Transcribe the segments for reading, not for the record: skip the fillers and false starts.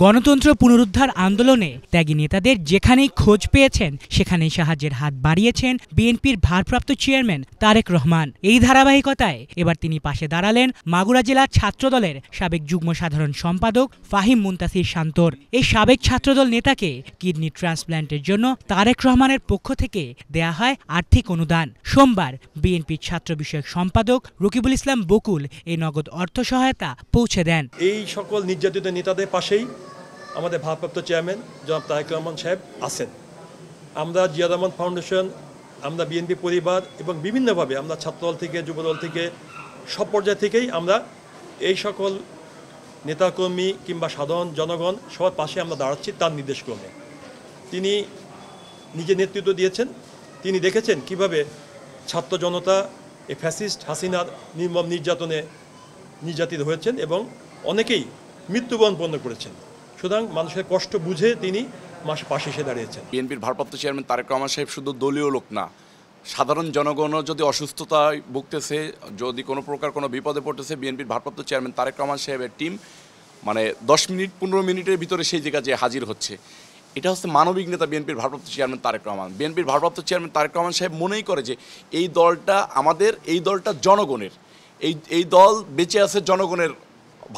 গণতন্ত্র পুনরুদ্ধার আন্দোলনে ত্যাগী নেতাদের যেখানেই খোঁজ পেয়েছেন সেখানেই সাহায্যের হাত বাড়িয়েছেন বিএনপির ভারপ্রাপ্ত চেয়ারম্যান তারেক রহমান। এই ধারাবাহিকতায় এবার তিনি পাশে দাঁড়ালেন মাগুরা জেলা ছাত্রদলের সাবেক যুগ্ম সাধারণ সম্পাদক ফাহিম মুনতাসির শান্তর। এই সাবেক ছাত্রদল নেতাকে কিডনি ট্রান্সপ্ল্যান্টের জন্য তারেক রহমানের পক্ষ থেকে দেয়া হয় আর্থিক অনুদান। সোমবার বিএনপির ছাত্র বিষয়ক সম্পাদক রকিবুল ইসলাম বকুল এই নগদ অর্থ সহায়তা পৌঁছে দেন। এই সকল নির্যাতিত নেতাদের পাশেই আমাদের ভারপ্রাপ্ত চেয়ারম্যান জনাব তারেক রহমান সাহেব আছেন। আমরা জিয়া রহমান ফাউন্ডেশন, আমরা বিএনপি পরিবার এবং বিভিন্নভাবে আমরা ছাত্রদল থেকে যুবদল থেকে সব পর্যায় থেকেই আমরা এই সকল নেতাকর্মী কিংবা সাধারণ জনগণ সবার পাশে আমরা দাঁড়াচ্ছি তার নির্দেশক্রমে। তিনি নিজে নেতৃত্ব দিয়েছেন, তিনি দেখেছেন কিভাবে ছাত্র জনতা এই ফ্যাসিস্ট হাসিনার নির্মম নির্যাতনে নির্যাতিত হয়েছেন এবং অনেকেই মৃত্যুবরণ করেছেন। সুতরাং মানুষের কষ্ট বুঝে তিনি পাশে এসে দাঁড়িয়েছেন। বিএনপির ভারপ্রাপ্ত চেয়ারম্যান তারেক রহমান সাহেব শুধু দলীয় লোক না, সাধারণ জনগণও যদি অসুস্থতায় ভুগতেছে, যদি কোনো প্রকার কোনো বিপদে পড়তেছে, বিএনপির ভারপ্রাপ্ত চেয়ারম্যান তারেক রহমান সাহেবের টিম 10 মিনিট 15 মিনিটের ভিতরে সেই জায়গায় যে হাজির হচ্ছে। এটা হচ্ছে মানবিক নেতা বিএনপির ভারপ্রাপ্ত চেয়ারম্যান তারেক রহমান। বিএনপির ভারপ্রাপ্ত চেয়ারম্যান তারেক রহমান সাহেব মনেই করে যে এই দলটা আমাদের, এই দলটা জনগণের, এই দল বেঁচে আছে জনগণের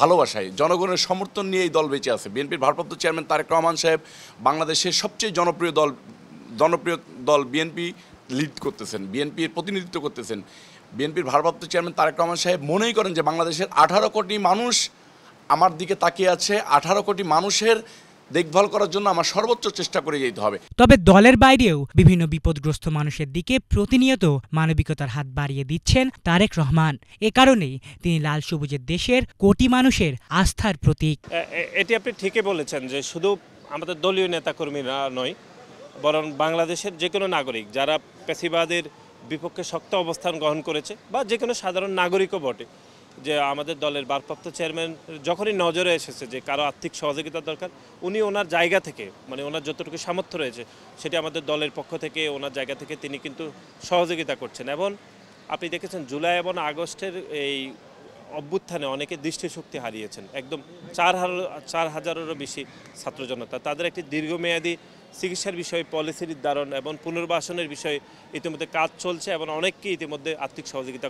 ভালোবাসায়, জনগণের সমর্থন নিয়ে এই দল বেঁচে আছে। বিএনপির ভারপ্রাপ্ত চেয়ারম্যান তারেক রহমান সাহেব বাংলাদেশের সবচেয়ে জনপ্রিয় দল বিএনপি লিড করতেছেন, বিএনপির প্রতিনিধিত্ব করতেছেন। বিএনপির ভারপ্রাপ্ত চেয়ারম্যান তারেক রহমান সাহেব মনেই করেন যে বাংলাদেশের 18 কোটি মানুষ আমার দিকে তাকিয়ে আছে, 18 কোটি মানুষের দেখভাল করার জন্য আমার সর্বোচ্চ চেষ্টা করে যেতে হবে। তবে দলের বাইরেও বিভিন্ন বিপদগ্রস্ত মানুষের দিকে প্রতিনিয়ত মানবিকতার হাত বাড়িয়ে দিচ্ছেন তারেক রহমান। এ কারণেই তিনি লাল সবুজের দেশের কোটি মানুষের আস্থার প্রতীক। এটি আপনি ঠিকই বলেছেন যে শুধু আমাদের দলীয় নেতাকর্মীরা নয়, বরং বাংলাদেশের যে কোনো নাগরিক যারা পেশিবাদের বিপক্ষে শক্ত অবস্থান গ্রহণ করেছে বা যে কোনো সাধারণ নাগরিকও বটে, যে আমাদের দলের ভারপ্রাপ্ত চেয়ারম্যান যখনই নজরে এসেছে যে কারো আর্থিক সহযোগিতার দরকার, উনি ওনার জায়গা থেকে, ওনার যতটুকু সামর্থ্য রয়েছে সেটি আমাদের দলের পক্ষ থেকে, ওনার জায়গা থেকে তিনি কিন্তু সহযোগিতা করছেন। এবং আপনি দেখেছেন জুলাই এবং আগস্টের এই অভ্যুত্থানে অনেকে দৃষ্টিশক্তি হারিয়েছেন। একদম 4,000-এরও বেশি ছাত্র জনতা তাদের একটি দীর্ঘমেয়াদী চিকিৎসার বিষয়ে পলিসি নির্ধারণ এবং পুনর্বাসনের বিষয়ে ইতিমধ্যে কাজ চলছে এবং অনেককে ইতিমধ্যে আর্থিক সহযোগিতা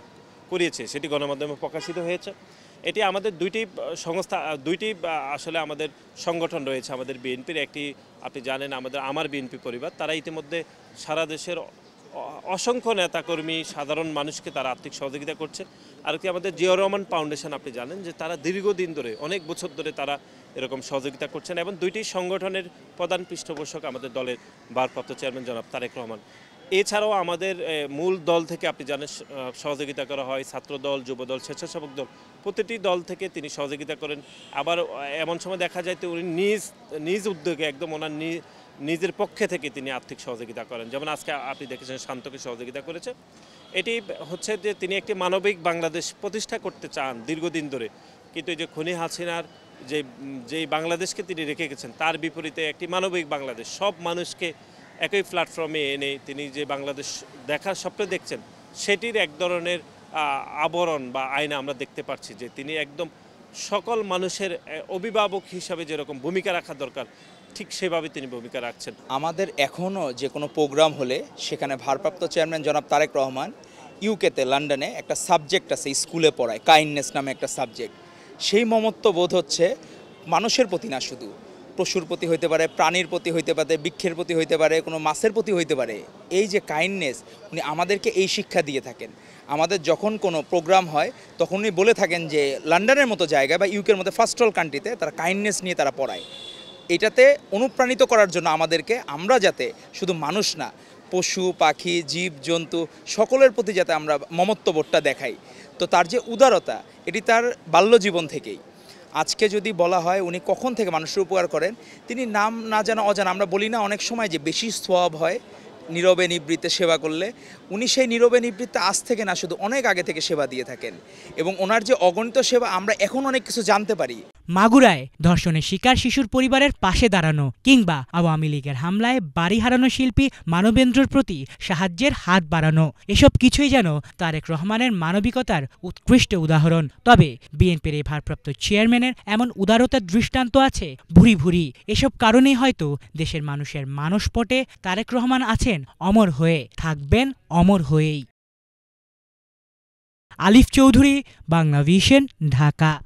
করিয়েছে, সেটি গণমাধ্যমে প্রকাশিত হয়েছে। এটি আমাদের দুইটি আসলে আমাদের সংগঠন রয়েছে। আমাদের বিএনপির একটি, আপনি জানেন আমার বিএনপি পরিবার, তারা ইতিমধ্যে সারা দেশের অসংখ্য নেতাকর্মী সাধারণ মানুষকে তারা আর্থিক সহযোগিতা করছে। আরেকটি আমাদের জিয়া রহমান ফাউন্ডেশন, আপনি জানেন যে তারা দীর্ঘদিন ধরে, অনেক বছর ধরে তারা এরকম সহযোগিতা করছেন। এবং দুইটি সংগঠনের প্রধান পৃষ্ঠপোষক আমাদের দলের ভারপ্রাপ্ত চেয়ারম্যান জনাব তারেক রহমান। এছাড়াও আমাদের মূল দল থেকে আপনি জানেন সহযোগিতা করা হয়, ছাত্রদল, যুবদল, স্বেচ্ছাসেবক দল, প্রতিটি দল থেকে তিনি সহযোগিতা করেন। আবার এমন সময় দেখা যায় তো উনি নিজ উদ্যোগে একদম ওনার নিজের পক্ষে থেকে তিনি আর্থিক সহযোগিতা করেন। যেমন আজকে আপনি দেখেছেন শান্তকে সহযোগিতা করেছে। এটি হচ্ছে যে তিনি একটি মানবিক বাংলাদেশ প্রতিষ্ঠা করতে চান দীর্ঘদিন ধরে, কিন্তু এই যে খুনি হাসিনার যেই বাংলাদেশকে তিনি রেখে গেছেন তার বিপরীতে একটি মানবিক বাংলাদেশ, সব মানুষকে একই প্ল্যাটফর্মে এনে তিনি যে বাংলাদেশ দেখার স্বপ্ন দেখছেন সেটির এক ধরনের আবরণ বা আয়না আমরা দেখতে পাচ্ছি, যে তিনি একদম সকল মানুষের অভিভাবক হিসাবে যেরকম ভূমিকা রাখা দরকার ঠিক সেভাবে তিনি ভূমিকা রাখছেন। আমাদের এখনও যে কোনো প্রোগ্রাম হলে সেখানে ভারপ্রাপ্ত চেয়ারম্যান জনাব তারেক রহমান ইউকেতে, লন্ডনে একটা সাবজেক্ট আছে, স্কুলে পড়ায়, কাইন্ডনেস নামে একটা সাবজেক্ট। সেই মমত্ব বোধ হচ্ছে মানুষের প্রতি না, শুধু পশুর প্রতি হইতে পারে, প্রাণীর প্রতি হইতে পারে, বৃক্ষের প্রতি হইতে পারে, কোনো মাছের প্রতি হইতে পারে। এই যে কাইন্ডনেস, উনি আমাদেরকে এই শিক্ষা দিয়ে থাকেন। আমাদের যখন কোনো প্রোগ্রাম হয় তখন উনি বলে থাকেন যে লন্ডনের মতো জায়গায় বা ইউকের মতো ফার্স্ট ওয়ার্ল্ড কান্ট্রিতে তারা কাইন্ডনেস নিয়ে তারা পড়ায়। এটাতে অনুপ্রাণিত করার জন্য আমাদেরকে, আমরা যাতে শুধু মানুষ না, পশু পাখি জীব জন্তু সকলের প্রতি যাতে আমরা মমত্ববোধটা দেখাই। তো তার যে উদারতা, এটি তার বাল্যজীবন থেকেই। আজকে যদি বলা হয় উনি কখন থেকে মানুষের উপকার করেন, তিনি নাম না জানা অজানা, আমরা বলি না অনেক সময় যে বেশি সওয়াব হয় নীরবে নিবৃত্তে সেবা করলে, উনি সেই নীরবে নিবৃত্তে আজ থেকে না, শুধু অনেক আগে থেকে সেবা দিয়ে থাকেন। এবং ওনার যে অগণিত সেবা, আমরা এখন অনেক কিছু জানতে পারি। মাগুরায় ধর্ষণের শিকার শিশুর পরিবারের পাশে দাঁড়ানো, কিংবা আওয়ামী লীগের হামলায় বাড়ি হারানো শিল্পী মানবেন্দ্রর প্রতি সাহায্যের হাত বাড়ানো, এসব কিছুই যেন তারেক রহমানের মানবিকতার উৎকৃষ্ট উদাহরণ। তবে বিএনপির এই ভারপ্রাপ্ত চেয়ারম্যানের এমন উদারতার দৃষ্টান্ত আছে ভুরি ভুরি। এসব কারণেই হয়তো দেশের মানুষের মানসপটে তারেক রহমান আছেন অমর হয়ে, থাকবেন অমর হয়েই। আলিফ চৌধুরী, বাংলাভিশন, ঢাকা।